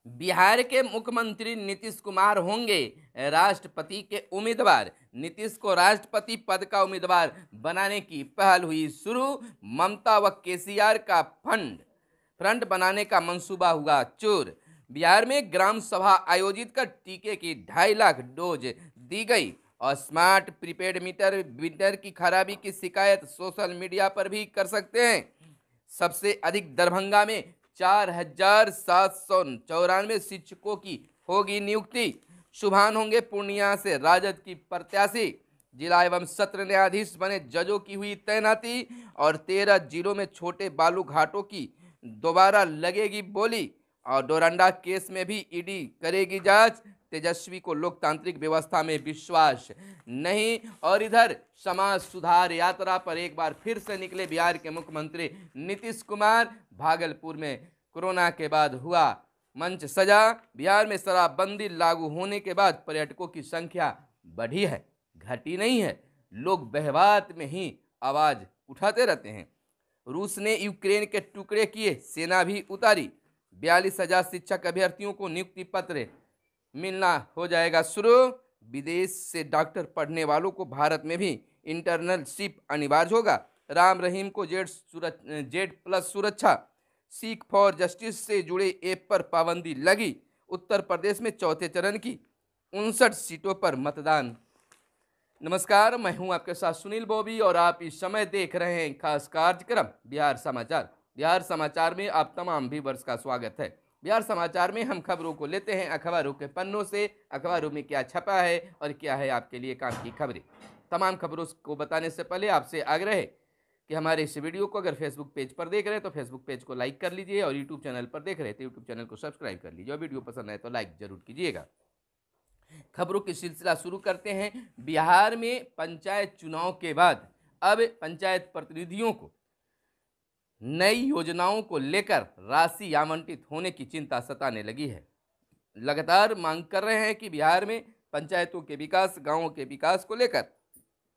बिहार के मुख्यमंत्री नीतीश कुमार होंगे राष्ट्रपति के उम्मीदवार। नीतीश को राष्ट्रपति पद का उम्मीदवार बनाने की पहल हुई शुरू। ममता व केसीआर का फ्रंट बनाने का मंसूबा हुआ चूर। बिहार में ग्राम सभा आयोजित कर टीके की 2.5 लाख डोज दी गई। और स्मार्ट प्रीपेड मीटर की खराबी की शिकायत सोशल मीडिया पर भी कर सकते हैं। सबसे अधिक दरभंगा में 4,794 शिक्षकों की होगी नियुक्ति। शुभान होंगे पूर्णिया से राजद की प्रत्याशी। जिला एवं सत्र न्यायाधीश बने जजों की हुई तैनाती। और 13 जिलों में छोटे बालू घाटों की दोबारा लगेगी बोली। और डोरंडा केस में भी ईडी करेगी जांच। तेजस्वी को लोकतांत्रिक व्यवस्था में विश्वास नहीं। और इधर समाज सुधार यात्रा पर एक बार फिर से निकले बिहार के मुख्यमंत्री नीतीश कुमार। भागलपुर में कोरोना के बाद हुआ मंच सजा। बिहार में शराबबंदी लागू होने के बाद पर्यटकों की संख्या बढ़ी है, घटी नहीं है। लोग बहबात में ही आवाज उठाते रहते हैं। रूस ने यूक्रेन के टुकड़े किए, सेना भी उतारी। 42,000 शिक्षक अभ्यर्थियों को नियुक्ति पत्र मिलना हो जाएगा शुरू। विदेश से डॉक्टर पढ़ने वालों को भारत में भी इंटर्नशिप अनिवार्य होगा। राम रहीम को जेड+ सुरक्षा। सीख फॉर जस्टिस से जुड़े ऐप पर पाबंदी लगी। उत्तर प्रदेश में चौथे चरण की 59 सीटों पर मतदान। नमस्कार, मैं हूं आपके साथ सुनील बॉबी और आप इस समय देख रहे हैं खास कार्यक्रम बिहार समाचार। बिहार समाचार में आप तमाम व्यूअर्स का स्वागत है। बिहार समाचार में हम खबरों को लेते हैं अखबारों के पन्नों से। अखबारों में क्या छपा है और क्या है आपके लिए काम की खबरें। तमाम खबरों को बताने से पहले आपसे आग्रह है कि हमारे इस वीडियो को अगर फेसबुक पेज पर देख रहे हैं तो फेसबुक पेज को लाइक कर लीजिए। और यूट्यूब चैनल पर देख रहे हैं तो यूट्यूब चैनल को सब्सक्राइब कर लीजिए। और वीडियो पसंद आए तो लाइक जरूर कीजिएगा। खबरों की सिलसिला शुरू करते हैं। बिहार में पंचायत चुनाव के बाद अब पंचायत प्रतिनिधियों को नई योजनाओं को लेकर राशि आवंटित होने की चिंता सताने लगी है। लगातार मांग कर रहे हैं कि बिहार में पंचायतों के विकास, गांवों के विकास को लेकर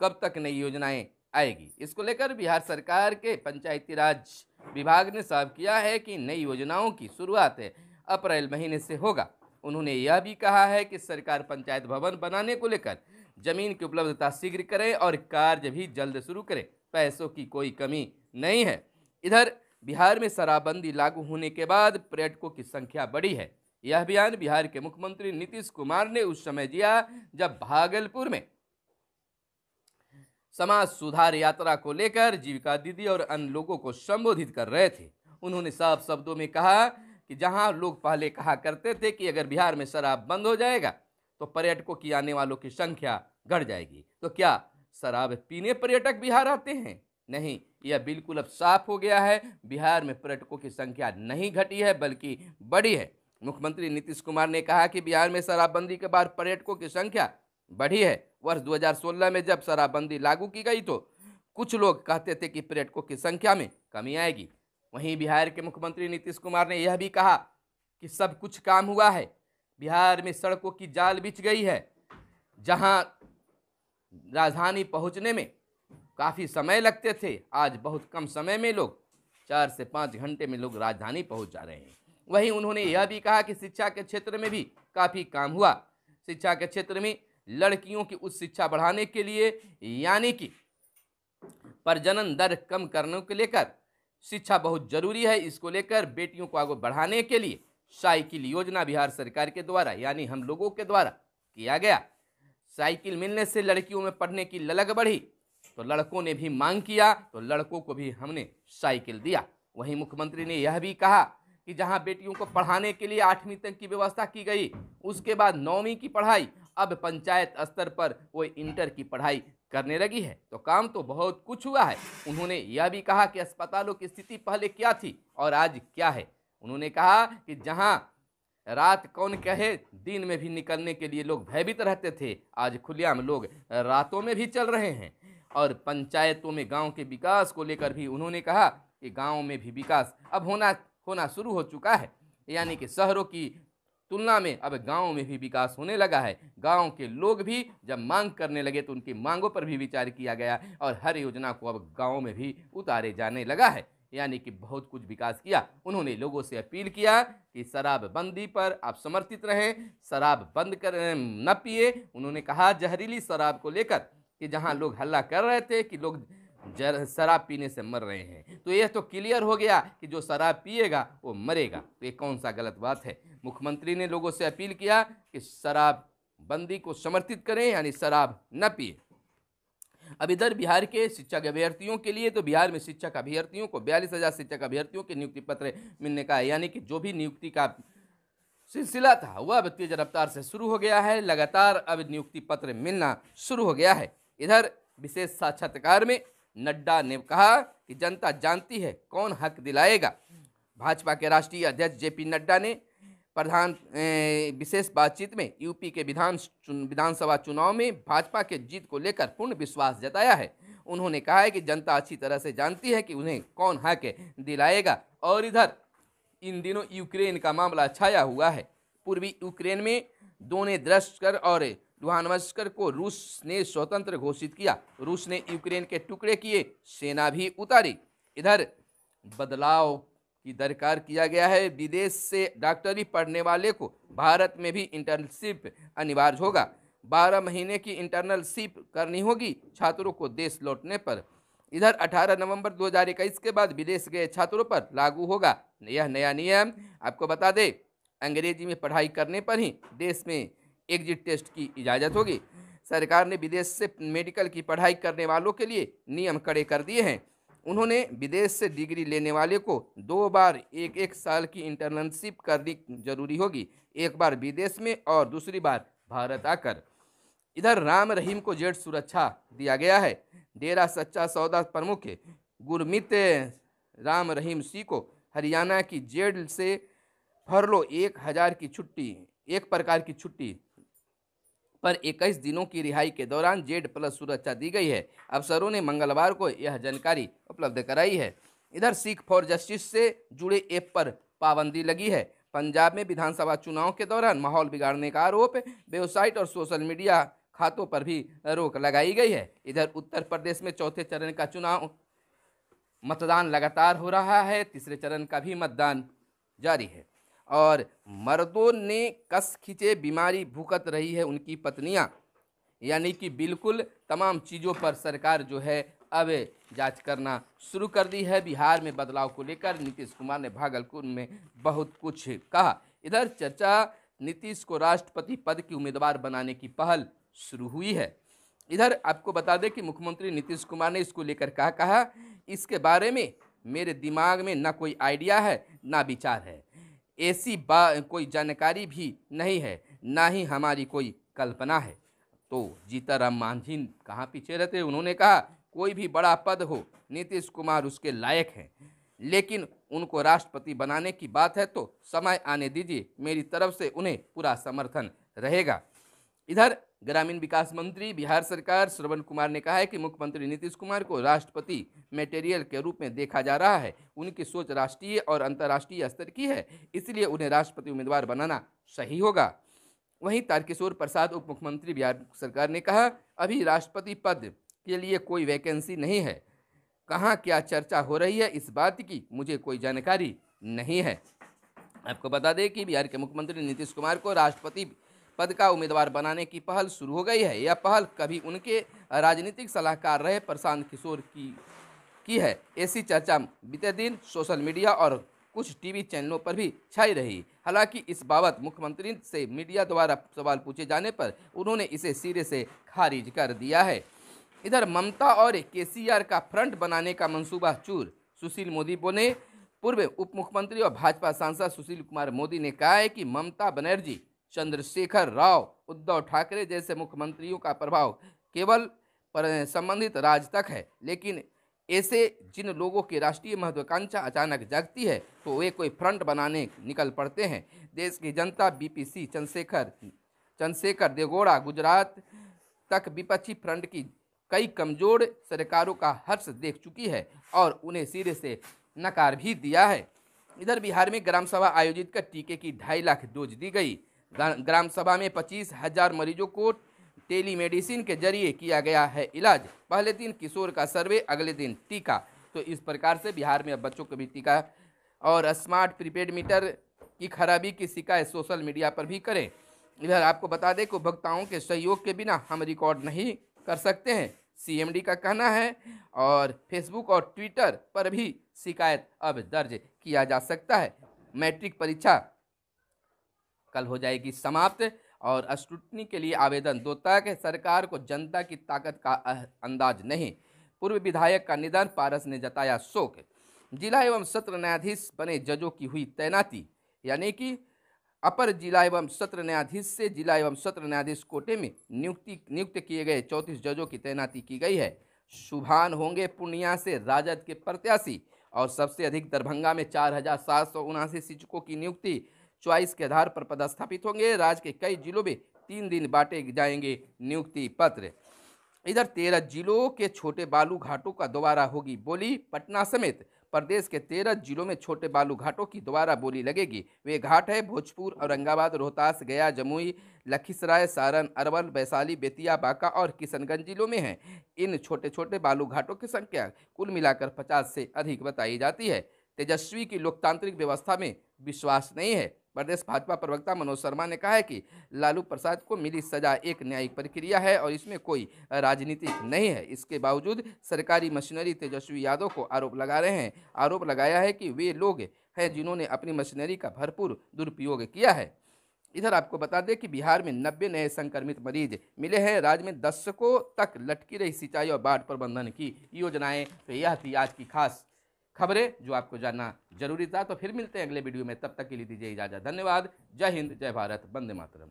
कब तक नई योजनाएं आएगी। इसको लेकर बिहार सरकार के पंचायती राज विभाग ने साफ किया है कि नई योजनाओं की शुरुआत अप्रैल महीने से होगा। उन्होंने यह भी कहा है कि सरकार पंचायत भवन बनाने को लेकर जमीन की उपलब्धता शीघ्र करे और कार्य भी जल्द शुरू करे। पैसों की कोई कमी नहीं है। इधर बिहार में शराबबंदी लागू होने के बाद पर्यटकों की संख्या बढ़ी है। यह बयान बिहार के मुख्यमंत्री नीतीश कुमार ने उस समय दिया जब भागलपुर में समाज सुधार यात्रा को लेकर जीविका दीदी और अन्य लोगों को संबोधित कर रहे थे। उन्होंने साफ शब्दों में कहा कि जहां लोग पहले कहा करते थे कि अगर बिहार में शराब बंद हो जाएगा तो पर्यटकों की आने वालों की संख्या घट जाएगी, तो क्या शराब पीने पर्यटक बिहार आते हैं? नहीं, यह बिल्कुल अब साफ हो गया है। बिहार में पर्यटकों की संख्या नहीं घटी है बल्कि बढ़ी है। मुख्यमंत्री नीतीश कुमार ने कहा कि बिहार में शराबबंदी के बाद पर्यटकों की संख्या बढ़ी है। वर्ष 2016 में जब शराबबंदी लागू की गई तो कुछ लोग कहते थे कि पर्यटकों की संख्या में कमी आएगी। वहीं बिहार के मुख्यमंत्री नीतीश कुमार ने यह भी कहा कि सब कुछ काम हुआ है। बिहार में सड़कों की जाल बिछ गई है। जहां राजधानी पहुंचने में काफ़ी समय लगते थे, आज बहुत कम समय में लोग 4 से 5 घंटे में लोग राजधानी पहुंच जा रहे हैं। वहीं उन्होंने यह भी कहा कि शिक्षा के क्षेत्र में भी काफ़ी काम हुआ। शिक्षा के क्षेत्र में लड़कियों की उच्च शिक्षा बढ़ाने के लिए यानी कि प्रजनन दर कम करने को लेकर शिक्षा बहुत जरूरी है। इसको लेकर बेटियों को आगे बढ़ाने के लिए साइकिल योजना बिहार सरकार के द्वारा यानी हम लोगों के द्वारा किया गया। साइकिल मिलने से लड़कियों में पढ़ने की ललक बढ़ी तो लड़कों ने भी मांग किया तो लड़कों को भी हमने साइकिल दिया। वहीं मुख्यमंत्री ने यह भी कहा कि जहां बेटियों को पढ़ाने के लिए 8वीं तक की व्यवस्था की गई, उसके बाद 9वीं की पढ़ाई अब पंचायत स्तर पर वो इंटर की पढ़ाई करने लगी है। तो काम तो बहुत कुछ हुआ है। उन्होंने यह भी कहा कि अस्पतालों की स्थिति पहले क्या थी और आज क्या है। उन्होंने कहा कि जहां रात कौन कहे दिन में भी निकलने के लिए लोग भयभीत रहते थे, आज खुलेआम लोग रातों में भी चल रहे हैं। और पंचायतों में गांव के विकास को लेकर भी उन्होंने कहा कि गांव में भी विकास अब होना शुरू हो चुका है। यानी कि शहरों की तुलना में अब गांव में भी विकास होने लगा है। गांव के लोग भी जब मांग करने लगे तो उनकी मांगों पर भी विचार किया गया और हर योजना को अब गांव में भी उतारे जाने लगा है। यानी कि बहुत कुछ विकास किया। उन्होंने लोगों से अपील किया कि शराबबंदी पर आप समर्थित रहें, शराब बंद कर न पिए। उन्होंने कहा जहरीली शराब को लेकर कि जहां लोग हल्ला कर रहे थे कि लोग शराब पीने से मर रहे हैं, तो यह तो क्लियर हो गया कि जो शराब पिएगा वो मरेगा। तो ये कौन सा गलत बात है। मुख्यमंत्री ने लोगों से अपील किया कि शराब बंदी को समर्थित करें, यानी शराब न पिए। अब इधर बिहार के शिक्षक अभ्यर्थियों के लिए, तो बिहार में शिक्षक अभ्यर्थियों को 42,000 शिक्षक अभ्यर्थियों के नियुक्ति पत्र मिलने का है, यानी कि जो भी नियुक्ति का सिलसिला था वह अब तेज रफ्तार से शुरू हो गया है। लगातार अब नियुक्ति पत्र मिलना शुरू हो गया है। इधर विशेष साक्षात्कार में नड्डा ने कहा कि जनता जानती है कौन हक दिलाएगा। भाजपा के राष्ट्रीय अध्यक्ष जेपी नड्डा ने विशेष बातचीत में यूपी के विधानसभा चुनाव में भाजपा के जीत को लेकर पूर्ण विश्वास जताया है। उन्होंने कहा है कि जनता अच्छी तरह से जानती है कि उन्हें कौन हक दिलाएगा। और इधर इन दिनों यूक्रेन का मामला छाया हुआ है। पूर्वी यूक्रेन में दोनेत्स्क और लुहानस्क को रूस ने स्वतंत्र घोषित किया। रूस ने यूक्रेन के टुकड़े किए, सेना भी उतारी। इधर बदलाव की दरकार किया गया है। विदेश से डॉक्टरी पढ़ने वाले को भारत में भी इंटर्नशिप अनिवार्य होगा। 12 महीने की इंटर्नशिप करनी होगी छात्रों को देश लौटने पर। इधर 18 नवंबर 2021 के बाद विदेश गए छात्रों पर लागू होगा यह नया नियम। आपको बता दें, अंग्रेजी में पढ़ाई करने पर ही देश में एग्जिट टेस्ट की इजाज़त होगी। सरकार ने विदेश से मेडिकल की पढ़ाई करने वालों के लिए नियम कड़े कर दिए हैं। उन्होंने विदेश से डिग्री लेने वाले को 2 बार 1 साल की इंटर्नशिप करनी जरूरी होगी, एक बार विदेश में और दूसरी बार भारत आकर। इधर राम रहीम को जेड सुरक्षा दिया गया है। डेरा सच्चा सौदा प्रमुख गुरमीत राम रहीम सिंह को हरियाणा की जेल से फरलो 1,000 की छुट्टी, एक प्रकार की छुट्टी पर 21 दिनों की रिहाई के दौरान जेड प्लस सुरक्षा दी गई है। अफसरों ने मंगलवार को यह जानकारी उपलब्ध कराई है। इधर सिख फॉर जस्टिस से जुड़े ऐप पर पाबंदी लगी है। पंजाब में विधानसभा चुनाव के दौरान माहौल बिगाड़ने का आरोप, वेबसाइट और सोशल मीडिया खातों पर भी रोक लगाई गई है। इधर उत्तर प्रदेश में चौथे चरण का चुनाव मतदान लगातार हो रहा है। तीसरे चरण का भी मतदान जारी है और मर्दों ने कस खींचे बीमारी भुगत रही है उनकी पत्नियां, यानी कि बिल्कुल तमाम चीज़ों पर सरकार जो है अब जांच करना शुरू कर दी है। बिहार में बदलाव को लेकर नीतीश कुमार ने भागलपुर में बहुत कुछ कहा। इधर चर्चा नीतीश को राष्ट्रपति पद की उम्मीदवार बनाने की पहल शुरू हुई है। इधर आपको बता दें कि मुख्यमंत्री नीतीश कुमार ने इसको लेकर क्या कहा, इसके बारे में मेरे दिमाग में ना कोई आइडिया है ना विचार है, ऐसी कोई जानकारी भी नहीं है, ना ही हमारी कोई कल्पना है। तो जीतनराम मांझी कहाँ पीछे रहते। उन्होंने कहा कोई भी बड़ा पद हो नीतीश कुमार उसके लायक हैं, लेकिन उनको राष्ट्रपति बनाने की बात है तो समय आने दीजिए, मेरी तरफ से उन्हें पूरा समर्थन रहेगा। इधर ग्रामीण विकास मंत्री बिहार सरकार श्रवण कुमार ने कहा है कि मुख्यमंत्री नीतीश कुमार को राष्ट्रपति मटेरियल के रूप में देखा जा रहा है। उनकी सोच राष्ट्रीय और अंतर्राष्ट्रीय स्तर की है, इसलिए उन्हें राष्ट्रपति उम्मीदवार बनाना सही होगा। वहीं तारकिशोर प्रसाद उप मुख्यमंत्री बिहार सरकार ने कहा अभी राष्ट्रपति पद के लिए कोई वैकेंसी नहीं है, कहाँ क्या चर्चा हो रही है इस बात की मुझे कोई जानकारी नहीं है। आपको बता दें कि बिहार के मुख्यमंत्री नीतीश कुमार को राष्ट्रपति पद का उम्मीदवार बनाने की पहल शुरू हो गई है। यह पहल कभी उनके राजनीतिक सलाहकार रहे प्रशांत किशोर की है। ऐसी चर्चा बीते दिन सोशल मीडिया और कुछ टीवी चैनलों पर भी छाई रही। हालांकि इस बाबत मुख्यमंत्री से मीडिया द्वारा सवाल पूछे जाने पर उन्होंने इसे सिरे से खारिज कर दिया है। इधर ममता और केसीआर का फ्रंट बनाने का मंसूबा चूर, सुशील मोदी बोले। पूर्व उप मुख्यमंत्री और भाजपा सांसद सुशील कुमार मोदी ने कहा है कि ममता बनर्जी, चंद्रशेखर राव, उद्धव ठाकरे जैसे मुख्यमंत्रियों का प्रभाव केवल संबंधित राज्य तक है, लेकिन ऐसे जिन लोगों की राष्ट्रीय महत्वाकांक्षा अचानक जागती है तो वे कोई फ्रंट बनाने निकल पड़ते हैं। देश की जनता बीपीसी चंद्रशेखर देगौड़ा गुजरात तक विपक्षी फ्रंट की कई कमजोर सरकारों का हर्ष देख चुकी है और उन्हें सिरे से नकार भी दिया है। इधर बिहार में ग्राम सभा आयोजित कर टीके की 2.5 लाख डोज दी गई। ग्राम सभा में 25,000 मरीजों को टेलीमेडिसिन के जरिए किया गया है इलाज। पहले दिन किशोर का सर्वे, अगले दिन टीका। तो इस प्रकार से बिहार में अब बच्चों को भी टीका और स्मार्ट प्रीपेड मीटर की खराबी की शिकायत सोशल मीडिया पर भी करें। इधर आपको बता दें कि उपभोक्ताओं के सहयोग के बिना हम रिकॉर्ड नहीं कर सकते हैं, सीएमडी का कहना है। और फेसबुक और ट्विटर पर भी शिकायत अब दर्ज किया जा सकता है। मैट्रिक परीक्षा कल हो जाएगी समाप्त और स्क्रूटनी के लिए आवेदन 2 तक। सरकार को जनता की ताकत का अंदाज नहीं। पूर्व विधायक का निधन, पारस ने जताया शोक। जिला एवं सत्र न्यायाधीश बने जजों की हुई तैनाती, यानी कि अपर जिला एवं सत्र न्यायाधीश से जिला एवं सत्र न्यायाधीश कोटे में नियुक्त किए गए 34 जजों की तैनाती की गई है। शुभान होंगे पूर्णिया से राजद के प्रत्याशी और सबसे अधिक दरभंगा में 4779 शिक्षकों की नियुक्ति चॉइस के आधार पर पदस्थापित होंगे। राज्य के कई जिलों में 3 दिन बांटे जाएंगे नियुक्ति पत्र। इधर 13 जिलों के छोटे बालू घाटों का दोबारा होगी बोली। पटना समेत प्रदेश के 13 जिलों में छोटे बालू घाटों की दोबारा बोली लगेगी। वे घाट है भोजपुर, औरंगाबाद, रोहतास, गया, जमुई, लखीसराय, सारण, अरवल, वैशाली, बेतिया, बांका और किशनगंज जिलों में हैं। इन छोटे छोटे बालू घाटों की संख्या कुल मिलाकर 50 से अधिक बताई जाती है। तेजस्वी की लोकतांत्रिक व्यवस्था में विश्वास नहीं है। प्रदेश भाजपा प्रवक्ता मनोज शर्मा ने कहा है कि लालू प्रसाद को मिली सजा एक न्यायिक प्रक्रिया है और इसमें कोई राजनीति नहीं है। इसके बावजूद सरकारी मशीनरी तेजस्वी यादव को आरोप लगाया है कि वे लोग हैं जिन्होंने अपनी मशीनरी का भरपूर दुरुपयोग किया है। इधर आपको बता दें कि बिहार में 90 नए संक्रमित मरीज मिले हैं। राज्य में दशकों तक लटकी रही सिंचाई और बाढ़ प्रबंधन की योजनाएं। तो यह थी आज की खास खबरें जो आपको जानना जरूरी था। तो फिर मिलते हैं अगले वीडियो में, तब तक के लिए दीजिए इजाजत। धन्यवाद। जय हिंद, जय भारत, वंदे मातरम।